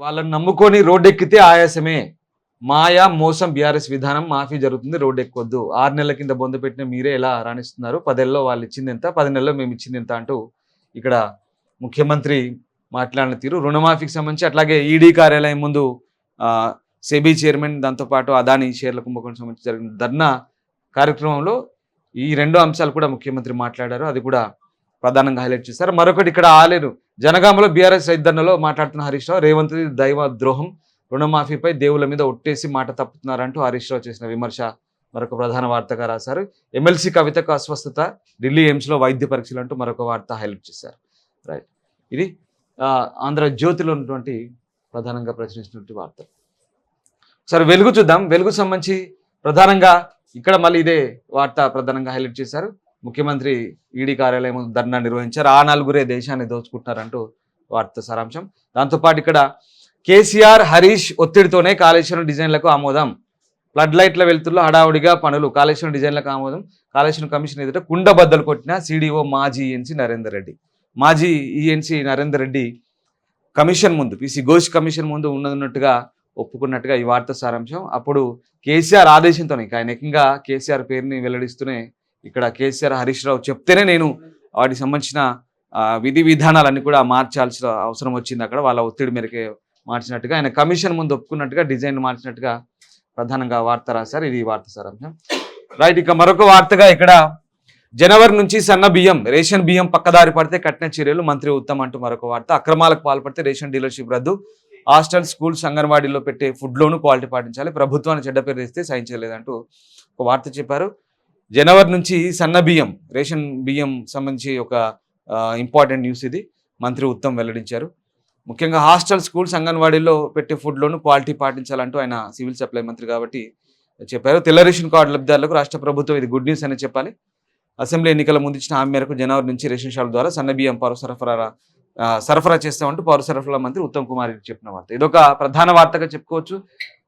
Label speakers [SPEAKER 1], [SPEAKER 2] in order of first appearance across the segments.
[SPEAKER 1] వాళ్ళని నమ్ముకొని రోడ్డెక్కితే ఆయాసమే. మాయా, మోసం బీఆర్ఎస్ విధానం మాఫీ జరుగుతుంది రోడ్డెక్కొద్దు. 6 నెలల కింద బొందపెట్టిన మీరే ఎలా రాణిస్తున్నారు? 10 ఏళ్లలో వాళ్ళు ఇచ్చిందెంత? 10 నెలల్లో మేము ఇచ్చిందెంత అంటూ ఇక్కడ ముఖ్యమంత్రి మాట్లాడిన తీరు. రుణమాఫీకి సంబంధించి అట్లాగే ఈడీ కార్యాలయం ముందు సెబీ చైర్మన్ దాంతోపాటు అదానీ షేర్ల కుంభకోణం సంబంధించి జరిగిన ధర్నా కార్యక్రమంలో ఈ 2 అంశాలు కూడా ముఖ్యమంత్రి మాట్లాడారు. అది కూడా ప్రధానంగా హైలైట్ చేశారు. మరొకటి ఇక్కడ ఆలేరు జనగామలో బీఆర్ఎస్ రైతన్నలో మాట్లాడుతున్న హరీష్ రావు, రేవంత్ దైవ ద్రోహం, రుణమాఫీపై దేవుల మీద ఒట్టేసి మాట తప్పుతున్నారంటూ హరీష్ రావు చేసిన విమర్శ మరొక ప్రధాన వార్తగా రాశారు. ఎమ్మెల్సీ కవితకు అస్వస్థత, ఢిల్లీ ఎయిమ్స్లో వైద్య పరీక్షలు అంటూ మరొక వార్త హైలైట్ చేశారు. రైట్, ఇది ఆంధ్రజ్యోతిలో ఉన్నటువంటి ప్రధానంగా ప్రచురించినటువంటి వార్త. సరే వెలుగు చూద్దాం. వెలుగు సంబంధించి ప్రధానంగా ఇక్కడ మళ్ళీ ఇదే వార్త ప్రధానంగా హైలైట్ చేశారు. ముఖ్యమంత్రి ఈడీ కార్యాలయం ధర్నా నిర్వహించారు. ఆ నలుగురే దేశాన్ని దోచుకుంటున్నారంటూ వార్త సారాంశం. దాంతోపాటు ఇక్కడ కేసీఆర్ హరీష్ ఒత్తిడితోనే కాళేశ్వరం డిజైన్లకు ఆమోదం, ఫ్లడ్ లైట్ల వెలుతుల్లో హడావుడిగా పనులు, కాళేశ్వరం డిజైన్లకు ఆమోదం, కాళేశ్వరం కమిషన్ ఎదుట కుండబద్దలు కొట్టిన సిడిఓ మాజీ ఈఎన్సీ నరేందర్ రెడ్డి. మాజీ ఈఎన్సీ నరేందర్ రెడ్డి కమిషన్ ముందు, పీసీ ఘోష్ కమిషన్ ముందు ఉన్నట్టుగా ఒప్పుకున్నట్టుగా ఈ వార్త సారాంశం. అప్పుడు కేసీఆర్ ఆదేశంతోనే, ఆయన ఏకంగా కేసీఆర్ పేరుని వెల్లడిస్తూనే ఇక్కడ కేసీఆర్ హరీష్ రావు చెప్తేనే నేను వాటికి సంబంధించిన విధి విధానాలన్నీ కూడా మార్చాల్సిన అవసరం వచ్చింది. అక్కడ వాళ్ళ ఒత్తిడి మేరకే మార్చినట్టుగా, ఆయన కమిషన్ ముందు ఒప్పుకున్నట్టుగా డిజైన్ మార్చినట్టుగా ప్రధానంగా వార్త రాశారు. ఇది వార్త సారాంశం. రైట్, ఇక మరొక వార్తగా ఇక్కడ జనవరి నుంచి సన్న బియ్యం, రేషన్ బియ్యం పక్కదారి పడితే కఠిన చర్యలు, మంత్రి ఉత్తమ్ అంటూ మరొక వార్త. అక్రమాలకు పాల్పడితే రేషన్ డీలర్షిప్ రద్దు, హాస్టల్, స్కూల్స్, అంగన్వాడీలో పెట్టే ఫుడ్లోనూ క్వాలిటీ పాటించాలి, ప్రభుత్వాన్ని చెడ్డ పేరు తెస్తే సహించలేదంటూ ఒక వార్త చెప్పారు. జనవరి నుంచి సన్న బియ్యం, రేషన్ బియ్యం సంబంధించి ఒక ఇంపార్టెంట్ న్యూస్ ఇది మంత్రి ఉత్తమ్ వెల్లడించారు. ముఖ్యంగా హాస్టల్, స్కూల్స్, అంగన్వాడీలో పెట్టే ఫుడ్లోనూ క్వాలిటీ పాటించాలంటూ ఆయన సివిల్ సప్లై మంత్రి కాబట్టి చెప్పారు. తెల్ల రేషన్ కార్డు లబ్ధిదారులకు రాష్ట్ర ప్రభుత్వం ఇది గుడ్ న్యూస్ అని చెప్పాలి. అసెంబ్లీ ఎన్నికల ముందు ఇచ్చిన హామీ మేరకు జనవరి నుంచి రేషన్ షాప్ ద్వారా సన్న బియ్యం సరఫరా చేస్తామంటూ పౌర సరఫరాల మంత్రి ఉత్తమ్ కుమార్ రెడ్డి చెప్పిన వార్త. ఇదొక ప్రధాన వార్తగా చెప్పుకోవచ్చు.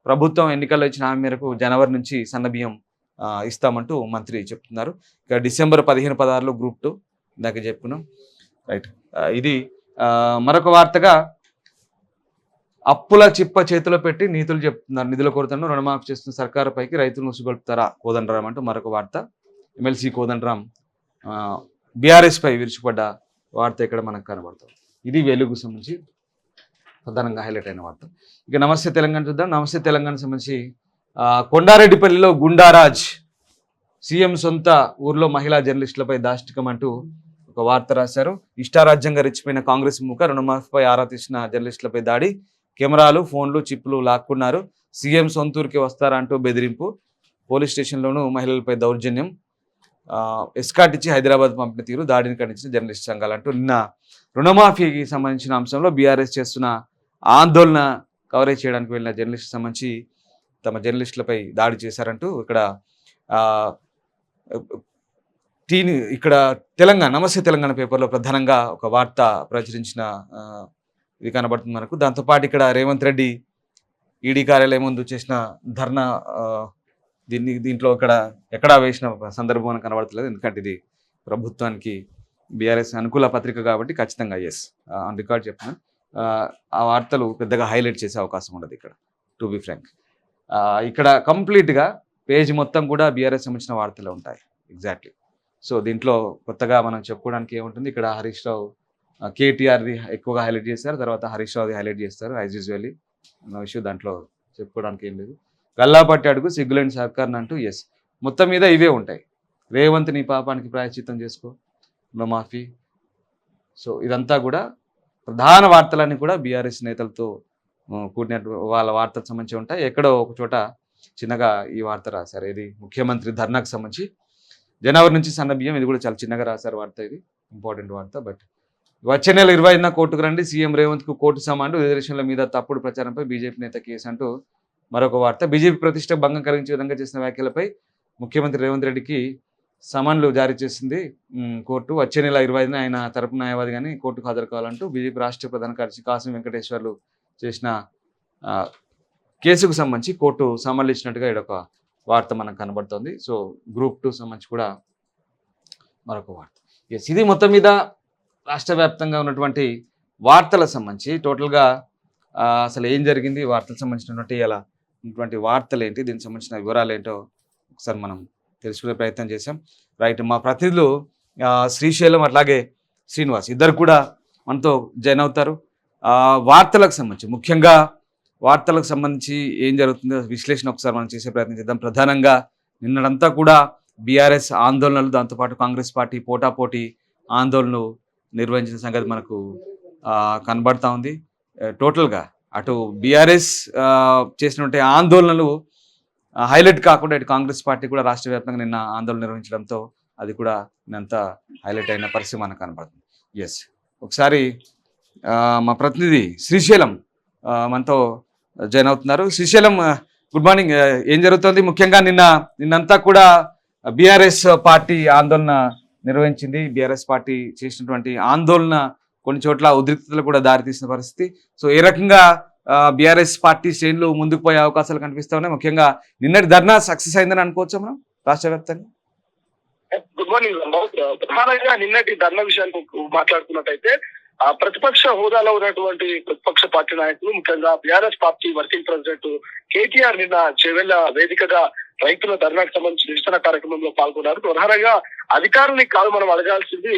[SPEAKER 1] ప్రభుత్వం ఎన్నికల్లో ఇచ్చిన హామీ మేరకు జనవరి నుంచి సన్న బియ్యం ఇస్తామంటూ మంత్రి చెప్తున్నారు. ఇక డిసెంబర్ 15-16లో గ్రూప్ 2 ఇందాక చెప్పుకున్నాం. రైట్, ఇది మరొక వార్తగా అప్పుల చిప్ప చేతిలో పెట్టి నీతులు చెప్తున్నారు, నిధుల కొరతను రుణమాఫీ చేస్తున్న సర్కారుపైకి రైతులు ముసుగొల్పుతారా కోదండరాం అంటూ మరొక వార్త. ఎమ్మెల్సీ కోదండరాం బీఆర్ఎస్ పై విరుచుపడ్డ వార్త ఇక్కడ మనకు కనబడుతుంది. ఇది వెలుగు సంబంధించి ప్రధానంగా హైలైట్ అయిన వార్త. ఇక నమస్తే తెలంగాణ చూద్దాం. నమస్తే తెలంగాణ సంబంధించి కొండారెడ్డిపల్లిలో గుండారాజ్, సీఎం సొంత ఊర్లో మహిళా జర్నలిస్టులపై దాష్టికం అంటూ ఒక వార్త రాశారు. ఇష్టారాజ్యంగా రెచ్చిపోయిన కాంగ్రెస్ ముఖ రుణమాఫీపై ఆరా తీసిన జర్నలిస్టులపై దాడి, కెమెరాలు, ఫోన్లు, చిప్పులు లాక్కున్నారు, సీఎం సొంతూరుకి వస్తారా అంటూ బెదిరింపు, పోలీస్ స్టేషన్లోనూ మహిళలపై దౌర్జన్యం, ఎస్కాట్ ఇచ్చి హైదరాబాద్ పంపిన తీరు, దాడిని ఖండించిన జర్నలిస్ట్ సంఘాలు అంటూ నిన్న రుణమాఫీకి సంబంధించిన అంశంలో బీఆర్ఎస్ చేస్తున్న ఆందోళన కవరేజ్ చేయడానికి వెళ్ళిన జర్నలిస్ట్ సంబంధించి తమ జర్నలిస్టులపై దాడి చేశారంటూ ఇక్కడ తెలంగాణ నమస్తే తెలంగాణ పేపర్లో ప్రధానంగా ఒక వార్త ప్రచురించిన ఇది కనబడుతుంది మనకు. దాంతోపాటు ఇక్కడ రేవంత్ రెడ్డి ఈడీ కార్యాలయం ముందు చేసిన ధర్నా, దీంట్లో ఎక్కడా వేసిన సందర్భం కనబడతలేదు. ఎందుకంటే ఇది ప్రభుత్వానికి బీఆర్ఎస్ అనుకూల పత్రిక కాబట్టి ఖచ్చితంగా ఆన్ రికార్డ్ చెప్తున్నాను. ఆ వార్తలు పెద్దగా హైలైట్ చేసే అవకాశం ఉండదు ఇక్కడ, టు బి ఫ్రాంక్. ఇక్కడ కంప్లీట్గా పేజ్ మొత్తం కూడా బీఆర్ఎస్ సంబంధించిన వార్తలు ఉంటాయి ఎగ్జాక్ట్లీ. సో దీంట్లో కొత్తగా మనం చెప్పుకోవడానికి ఏముంటుంది, ఇక్కడ హరీష్ రావు కేటీఆర్ది ఎక్కువగా హైలైట్ చేస్తారు, తర్వాత హరీష్ రావుది హైలైట్ చేస్తారు యాజ్ యూజువల్లీ. ఇష్యూ దాంట్లో చెప్పుకోవడానికి ఏం లేదు. గల్లాపట్టి అడుగు సిగ్గులేని సర్కార్ని అంటూ మొత్తం మీద ఇవే ఉంటాయి. రేవంత్ నీ పాపానికి ప్రాయశ్చిత్తం చేసుకో, రుణమాఫీ. సో ఇదంతా కూడా ప్రధాన వార్తలన్నీ కూడా బీఆర్ఎస్ నేతలతో కూడినట్టు వాళ్ళ వార్తలకు సంబంధించి ఉంటాయి. ఎక్కడో ఒక చోట చిన్నగా ఈ వార్త రాశారు. ఇది ముఖ్యమంత్రి ధర్నాకు సంబంధించి జనవరి నుంచి సన్న బియ్యం, ఇది కూడా చాలా చిన్నగా రాశారు వార్త. ఇది ఇంపార్టెంట్ వార్త. బట్ వచ్చే నెల 25న కోర్టుకు రండి, సీఎం రేవంత్కు కోర్టు సమాండు, రిజర్వేషన్ల మీద తప్పుడు ప్రచారంపై బీజేపీ నేత కేసు అంటూ మరొక వార్త. బీజేపీ ప్రతిష్టకు భంగం కలిగించే విధంగా చేసిన వ్యాఖ్యలపై ముఖ్యమంత్రి రేవంత్ రెడ్డికి సమన్లు జారీ చేసింది కోర్టు. వచ్చే నెల 25న ఆయన తరపు న్యాయవాది కానీ కోర్టుకు హాజరు కావాలంటూ బీజేపీ రాష్ట్ర ప్రధాన కార్యదర్శి కాసిం వెంకటేశ్వర్లు చేసిన కేసుకు సంబంధించి కోర్టు సమన్లు ఇచ్చినట్టుగా ఇదొక వార్త మనకు కనబడుతుంది. సో గ్రూప్ 2 సంబంధించి కూడా మరొక వార్త. ఇది మొత్తం మీద రాష్ట్ర వ్యాప్తంగా ఉన్నటువంటి వార్తల సంబంధించి టోటల్గా అసలు ఏం జరిగింది, వార్తలకు సంబంధించినటువంటి ఇలా ఉన్నటువంటి వార్తలు ఏంటి, దీనికి సంబంధించిన వివరాలు ఏంటో ఒకసారి మనం తెలుసుకునే ప్రయత్నం చేసాం. రైట్, మా ప్రతినిధులు శ్రీశైలం అట్లాగే శ్రీనివాస్ ఇద్దరు కూడా మనతో జాయిన్ అవుతారు. వార్తలకు సంబంధించి, ముఖ్యంగా వార్తలకు సంబంధించి ఏం జరుగుతుందో విశ్లేషణ ఒకసారి మనం చేసే ప్రయత్నం చేద్దాం. ప్రధానంగా నిన్నడంతా కూడా బీఆర్ఎస్ ఆందోళనలు, దాంతోపాటు కాంగ్రెస్ పార్టీ పోటాపోటీ ఆందోళనలు నిర్వహించిన సంగతి మనకు కనబడతా ఉంది. టోటల్గా అటు బీఆర్ఎస్ చేసినటువంటి ఆందోళనలు హైలైట్ కాకుండా ఇటు కాంగ్రెస్ పార్టీ కూడా రాష్ట్ర వ్యాప్తంగా నిన్న ఆందోళన నిర్వహించడంతో అది కూడా నిన్నంతా హైలైట్ అయిన పరిస్థితి మనకు కనబడుతుంది. ఎస్, ఒకసారి మా ప్రతినిధి శ్రీశైలం మనతో జాయిన్ అవుతున్నారు. Srisailam, good morning. ఏం జరుగుతుంది? ముఖ్యంగా నిన్నంతా కూడా బీఆర్ఎస్ పార్టీ ఆందోళన నిర్వహించింది. బీఆర్ఎస్ పార్టీ చేసినటువంటి ఆందోళన కొన్ని చోట్ల ఉద్రిక్తతలు కూడా దారితీసిన పరిస్థితి. సో ఏ రకంగా బీఆర్ఎస్ పార్టీ శ్రేణులు ముందుకు పోయే అవకాశాలు కనిపిస్తా ఉన్నాయి? ముఖ్యంగా నిన్నటి ధర్నా సక్సెస్ అయిందని అనుకోవచ్చా మనం రాష్ట్ర వ్యాప్తంగా?
[SPEAKER 2] Good morning. ప్రధానంగా నిన్నటి ధర్నా విషయానికి మాట్లాడుకున్నట్టయితే ప్రతిపక్ష హోదాలో ఉన్నటువంటి ప్రతిపక్ష పార్టీ నాయకులు, ముఖ్యంగా BRS party working president KTR నిన్న చెవెళ్ల వేదికగా రైతుల ధర్నాకు సంబంధించి నిరసన కార్యక్రమంలో పాల్గొన్నారు. ప్రధానంగా అధికారుల్ని కాదు మనం అడగాల్సింది,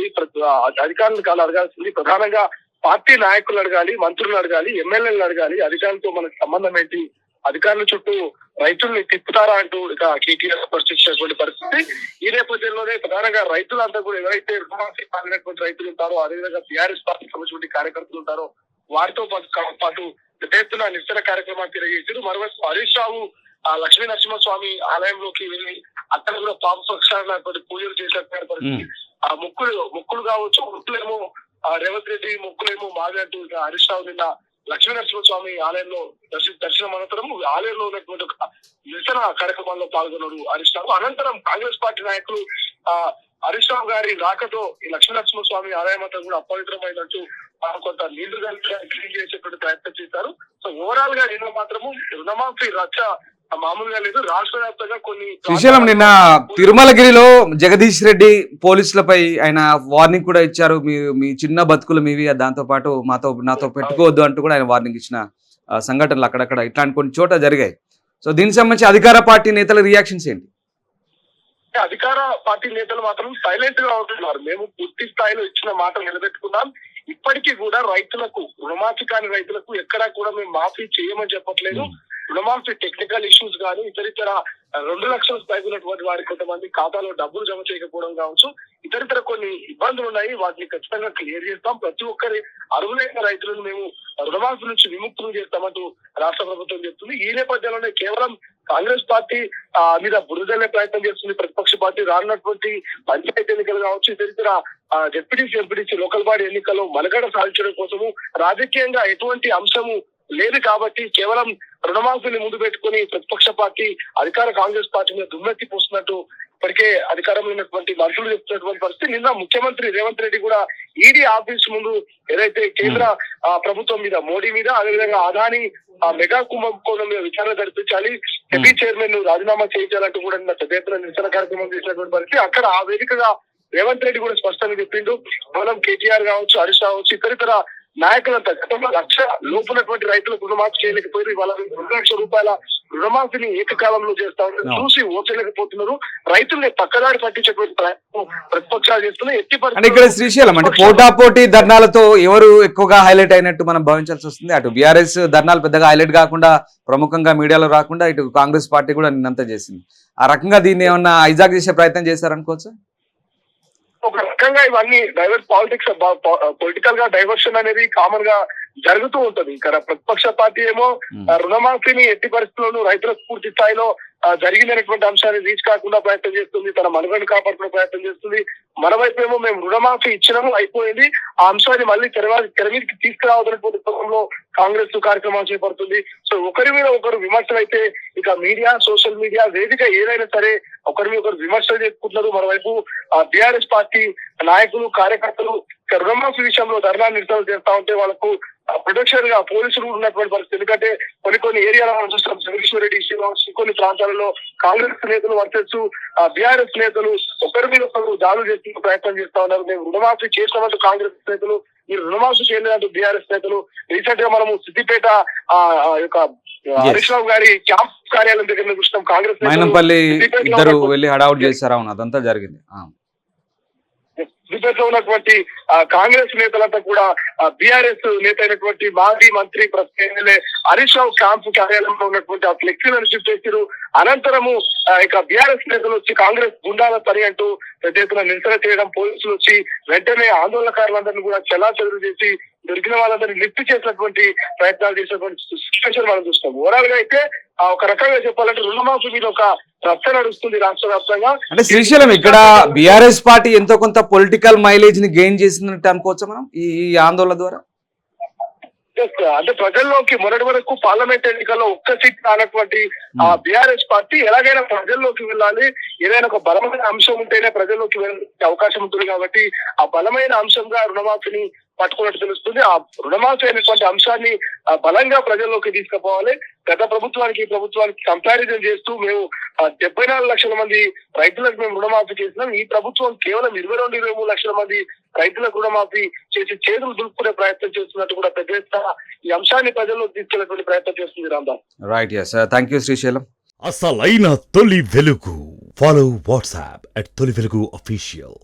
[SPEAKER 2] ప్రధానంగా పార్టీ నాయకులు అడగాలి, మంత్రులు అడగాలి, ఎమ్మెల్యేలు అడగాలి. అధికారులతో మనకు సంబంధం ఏంటి? అధికారుల చుట్టూ రైతుల్ని తిప్పుతారా అంటూ ఇక కేటీఆర్ స్పష్టించినటువంటి పరిస్థితి. ఈ నేపథ్యంలోనే ప్రధానంగా రైతులంతా కూడా ఎవరైతే రుణమాఫీ పాల్గొనేటువంటి రైతులు ఉంటారో, అదేవిధంగా బీఆర్ఎస్ పార్టీకి సంబంధించిన కార్యకర్తలు ఉంటారో వారితో పాటు పెద్ద ఎత్తున నిరసన కార్యక్రమాన్ని తిరిగేసారు. మరోవైపు హరీష్ రావు లక్ష్మీ నరసింహస్వామి ఆలయంలోకి వెళ్ళి అక్కడ కూడా పాప పక్షాలైనటువంటి పూజలు చేసినటువంటి పరిస్థితి. ఆ ముక్కులు కావచ్చు, ముక్కులేమో రేవంత్ రెడ్డి, ముక్కులేమో మావి అంటూ హరీష్ రావు నిన్న లక్ష్మీ నరసింహస్వామి ఆలయంలో దర్శనం అనంతరం ఆలయంలో ఉన్నటువంటి ఒక నిరసన కార్యక్రమాల్లో పాల్గొన్నారు హరీష్ రావు. అనంతరం కాంగ్రెస్ పార్టీ నాయకులు హరీష్ రావు గారి రాకతో ఈ లక్ష్మీ నరసింహస్వామి ఆలయం అంతా కూడా అపవిత్రమైనట్టు కొంత నీళ్లు క్లీన్ చేసేటువంటి ప్రయత్నం చేశారు. సో ఓవరాల్ గా నిన్న మాత్రము రుణమాఫీ రచ్చ మామూలుగా లేదు. రాష్ట్ర వ్యాప్తంగా కొన్ని
[SPEAKER 1] శ్రీశైలం నిన్న తిరుమలగిరిలో జగదీష్ రెడ్డి పోలీసులపై ఆయన వార్నింగ్ కూడా ఇచ్చారు. మీ చిన్న బతుకులు మీవి, దాంతో పాటు నాతో పెట్టుకోవద్దు అంటూ కూడా ఆయన వార్నింగ్ ఇచ్చిన సంఘటనలు అక్కడక్కడ ఇట్లాంటి కొన్ని చోట జరిగాయి. సో దీనికి సంబంధించి అధికార పార్టీ నేతల రియాక్షన్స్ ఏంటి?
[SPEAKER 2] అధికార పార్టీ నేతలు మాత్రం సైలెంట్ గా ఉంటున్నారు. మేము పూర్తి స్థాయిలో ఇచ్చిన మాట నిలబెట్టుకున్నాం. ఇప్పటికీ కూడా రైతులకు, రుణమాఫీ కాని రైతులకు ఎక్కడా కూడా మేము మాఫీ చేయమని చెప్పట్లేదు. రుణమాఫీ టెక్నికల్ ఇష్యూస్ కానీ ఇతరితర 2 లక్షల పైబడినటువంటి వారి కొంతమంది ఖాతాలో డబ్బులు జమ చేయకపోవడం కావచ్చు, ఇతరితర కొన్ని ఇబ్బందులు ఉన్నాయి. వాటిని ఖచ్చితంగా క్లియర్ చేస్తాం. ప్రతి ఒక్కరి అర్హులైన రైతులను మేము రుణమాఫీ నుంచి విముక్తులు చేస్తామంటూ రాష్ట్ర ప్రభుత్వం చెప్తుంది. ఈ నేపథ్యంలోనే కేవలం కాంగ్రెస్ పార్టీ మీద బురదలే ప్రయత్నం చేస్తుంది ప్రతిపక్ష పార్టీ. రానున్నటువంటి పంచాయతీ ఎన్నికలు కావచ్చు, ఇతరితర డిప్యూటీసీ, ఎంపీటీసీ, లోకల్ బాడీ ఎన్నికల్లో మనుగడ సాధించడం కోసము రాజకీయంగా ఎటువంటి అంశము లేదు కాబట్టి కేవలం రుణమాఫీని ముందు పెట్టుకుని ప్రతిపక్ష పార్టీ అధికార కాంగ్రెస్ పార్టీ మీద దుమ్మెత్తి పోస్తున్నట్టు ఇప్పటికే అధికారంలో ఉన్నటువంటి మంత్రులు చెప్తున్నటువంటి పరిస్థితి. నిన్న ముఖ్యమంత్రి రేవంత్ రెడ్డి కూడా ఈడీ ఆఫీస్ ముందు ఏదైతే కేంద్ర ప్రభుత్వం మీద, మోడీ మీద, అదేవిధంగా అదానీ మెగా కుంభకోణం మీద విచారణ జరిపించాలి, సెబీ చైర్మన్ ను రాజీనామా చేయించాలంటూ కూడా నిన్న పెద్ద ఎత్తున నిరసన కార్యక్రమం చేసినటువంటి పరిస్థితి. అక్కడ ఆ వేదికగా రేవంత్ రెడ్డి కూడా స్పష్టంగా చెప్పిండు. కేవలం కేటీఆర్ కావచ్చు, హరీష్ కావచ్చు, ఇతరితర నాయకులంతా గతంలో 1 లక్ష లోపున్నటువంటి రైతులకు రుణమాఫీ చేయలేకపోయారు. ఇవాళ 2 లక్షల రూపాయల రుణమాఫీని ఏకకాలంలో చేస్తా ఉంటారు. చూసి ఓచలేకపోతున్నారు. రైతుల్ని పక్కదారి పట్టించేటువంటి ప్రయత్నం ప్రతిపక్షాలు చేస్తున్నాయి.
[SPEAKER 1] ఇక్కడ శ్రీశైలం అంటే పోటాపోటీ ధర్నాలతో ఎవరు ఎక్కువగా హైలైట్ అయినట్టు మనం భావించాల్సి వస్తుంది. అటు బీఆర్ఎస్ ధర్నాలు పెద్దగా హైలైట్ కాకుండా, ప్రముఖంగా మీడియాలో రాకుండా, ఇటు కాంగ్రెస్ పార్టీ కూడా నిన్నంతా చేసింది. ఆ రకంగా దీన్ని ఏమన్నా హైజాక్ చేసే ప్రయత్నం చేశారనుకోవచ్చా?
[SPEAKER 2] ఒక రకంగా ఇవన్నీ పొలిటికల్ గా డైవర్షన్ అనేది కామన్ గా జరుగుతూ ఉంటది. ఇక్కడ ప్రతిపక్ష పార్టీ ఏమో రుణమాఫీని ఎట్టి పరిస్థితుల్లోనూ రైతులకు పూర్తి స్థాయిలో జరిగినటువంటి అంశాన్ని రీచ్ కాకుండా ప్రయత్నం చేస్తుంది, తన మనుగడను కాపాడుకునే ప్రయత్నం చేస్తుంది. మరోవైపు ఏమో మేము రుణమాఫీ ఇచ్చినాము, అయిపోయింది, ఆ అంశాన్ని మళ్ళీ తెర మీదకి తీసుకురావద్దనేటువంటి క్రమంలో కాంగ్రెస్ కార్యక్రమాలు చేపడుతుంది. సో ఒకరి మీద ఒకరు విమర్శలు అయితే ఇక మీడియా, సోషల్ మీడియా వేదిక ఏదైనా సరే ఒకరి మీద ఒకరు విమర్శలు చేసుకుంటున్నారు. మరోవైపు బీఆర్ఎస్ పార్టీ నాయకులు, కార్యకర్తలు రుణమాఫీ విషయంలో ధర్నా నిరసనలు చేస్తా ఉంటే వాళ్ళకు ప్రొటెక్షన్ గా పోలీసులు ఉన్నటువంటి పరిస్థితి. ఎందుకంటే కొన్ని ఏరియాలో చూస్తాం, జగదీశ్వరరెడ్డి కొన్ని ప్రాంతాలలో కాంగ్రెస్ నేతలు వర్సెస్ బీఆర్ఎస్ నేతలు ఒకరి మీద ఒకరు దాడులు చేస్తున్న ప్రయత్నం చేస్తా ఉన్నారు. మేము రుణమాఫీ చేస్తామంటూ కాంగ్రెస్ నేతలు మీరు రుణమాఫీ చేయలేదంటూ బీఆర్ఎస్ నేతలు రీసెంట్ గా మనము సిద్దిపేట యొక్క హరీష్ రావు గారి క్యాంప్ కార్యాలయం దగ్గర చూసినాం. కాంగ్రెస్ నేతలు
[SPEAKER 1] మైనంపల్లి
[SPEAKER 2] సిద్దిపేటలో
[SPEAKER 1] ఇద్దరు
[SPEAKER 2] ఉన్నటువంటి-
[SPEAKER 1] వెళ్ళి హడావుడి చేశారు. అవును, అదంతా జరిగింది.
[SPEAKER 2] సిద్దిపేటలో ఉన్నటువంటి కాంగ్రెస్ నేతలంతా కూడా బీఆర్ఎస్ నేత అయినటువంటి మాజీ మంత్రి ప్రస్తుత ఎమ్మెల్యే హరీష్ రావు క్యాంపు కార్యాలయంలో ఉన్నటువంటి ఆ ఫ్లెక్సీలను చూసేసారు. అనంతరము ఇక బీఆర్ఎస్ నేతలు వచ్చి కాంగ్రెస్ గుండాల పని అంటూ పెద్ద ఎత్తున నిరసన చేయడం, పోలీసులు వచ్చి వెంటనే ఆందోళనకారులందరినీ కూడా చెల్లాచెదురు చేసి దొరికిన వాళ్ళందరినీ లిఫ్ట్ చేసినటువంటి ప్రయత్నాలు చేసినటువంటి సిచ్యువేషన్ మనం చూస్తాం. ఓవరాల్ గా అయితే ఒక రకంగా చెప్పాలంటే రుణమాఫీ మీద ఒక రచ్చ నడుస్తుంది రాష్ట్ర వ్యాప్తంగా.
[SPEAKER 1] అంటే శ్రీశైలం ఇక్కడ బీఆర్ఎస్ పార్టీ ఎంతో కొంత పొలిటికల్ మైలేజ్ ని గెయిన్ చేసిందంటే అనుకోవచ్చా మనం ఈ ఆందోళన ద్వారా?
[SPEAKER 2] అంటే ప్రజల్లోకి మొన్నటి వరకు పార్లమెంట్ ఎన్నికల్లో ఒక్క సీట్ రానటువంటి ఆ బీఆర్ఎస్ పార్టీ ఎలాగైనా ప్రజల్లోకి వెళ్ళాలి, ఏదైనా ఒక బలమైన అంశం ఉంటేనే ప్రజల్లోకి వెళ్ళే అవకాశం ఉంటుంది కాబట్టి ఆ బలమైన అంశంగా రుణమాఫీని పట్టుకున్నట్టు తెలుస్తుంది. ఆ రుణమాఫీ అనేటువంటి అంశాన్ని బలంగా ప్రజల్లోకి తీసుకుపోవాలి. గత ప్రభుత్వానికి ఈ ప్రభుత్వానికి కంపారిజన్ చేస్తూ మేము 74 లక్షల మంది రైతులకు మేము రుణమాఫీ చేసినాం, ఈ ప్రభుత్వం కేవలం 22-23 లక్షల మంది రైతులకు రుణమాఫీ చేసి చేతులు దులుపుకునే ప్రయత్నం చేస్తున్నట్టు కూడా పెద్ద ఎత్తున ఈ అంశాన్ని ప్రజల్లోకి తీసుకెళ్లేటువంటి ప్రయత్నం చేస్తుంది Ramdas.
[SPEAKER 1] Right, yes, thank you Srisailam.
[SPEAKER 3] అసలైన తొలి వెలుగు. ఫాలో వాట్సాప్ @తొలి వెలుగు అఫీషియల్.